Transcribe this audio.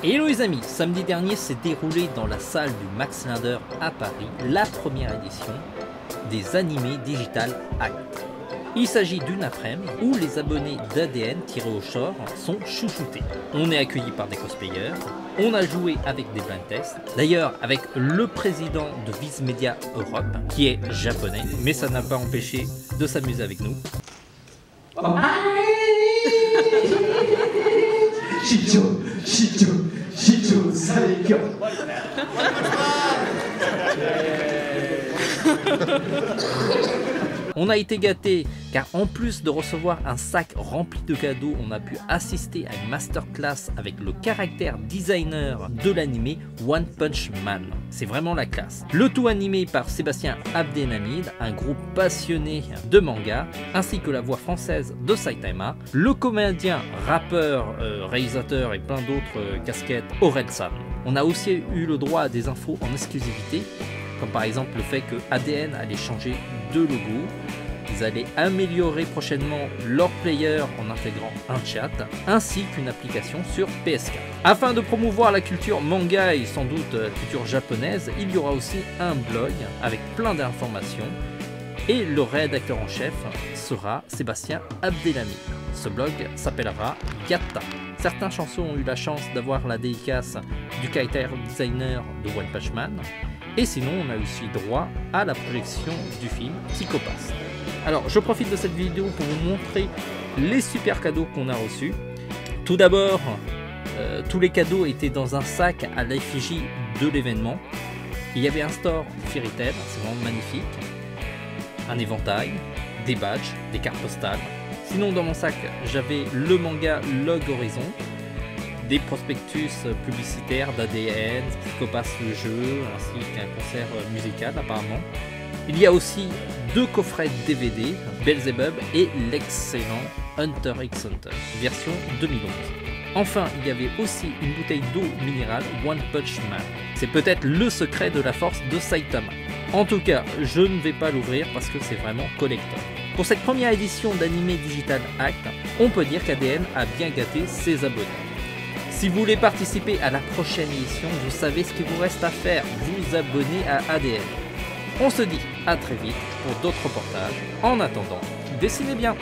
Hello les amis, samedi dernier s'est déroulé dans la salle du Max Linder à Paris la première édition des animés Digital Act. Il s'agit d'une après-midi où les abonnés d'ADN tirés au sort sont chouchoutés. On est accueillis par des cosplayers, on a joué avec des blind tests, d'ailleurs avec le président de Viz Media Europe qui est japonais, mais ça n'a pas empêché de s'amuser avec nous. On a été gâtés car en plus de recevoir un sac rempli de cadeaux, on a pu assister à une masterclass avec le caractère designer de l'animé One Punch Man. C'est vraiment la classe. Le tout animé par Sébastien Abdelhamid, un groupe passionné de manga, ainsi que la voix française de Saitama, le comédien, rappeur, réalisateur et plein d'autres casquettes Orelsan. On a aussi eu le droit à des infos en exclusivité, comme par exemple le fait que ADN allait changer de logo, ils allaient améliorer prochainement leur player en intégrant un chat, ainsi qu'une application sur PS4. Afin de promouvoir la culture manga et sans doute la culture japonaise, il y aura aussi un blog avec plein d'informations, et le rédacteur en chef sera Sébastien Abdelhamid. Ce blog s'appellera Yatta. Certaines chansons ont eu la chance d'avoir la dédicace du caractère designer de One Punch Man, et sinon on a aussi droit à la projection du film Psycho-Pass. Alors je profite de cette vidéo pour vous montrer les super cadeaux qu'on a reçus. Tout d'abord, tous les cadeaux étaient dans un sac à l'effigie de l'événement. Il y avait un store Fairy Tail, c'est vraiment magnifique, un éventail, des badges, des cartes postales. Sinon dans mon sac j'avais le manga Log Horizon, des prospectus publicitaires d'ADN, Psycho-Pass le jeu, ainsi qu'un concert musical apparemment. Il y a aussi 2 coffrets DVD, Beelzebub et l'excellent Hunter x Hunter, version 2011. Enfin, il y avait aussi une bouteille d'eau minérale One Punch Man. C'est peut-être le secret de la force de Saitama. En tout cas, je ne vais pas l'ouvrir parce que c'est vraiment collector. Pour cette première édition d'Anime Digital Act, on peut dire qu'ADN a bien gâté ses abonnés. Si vous voulez participer à la prochaine édition, vous savez ce qu'il vous reste à faire, vous abonner à ADN. On se dit à très vite pour d'autres reportages. En attendant, dessinez bien!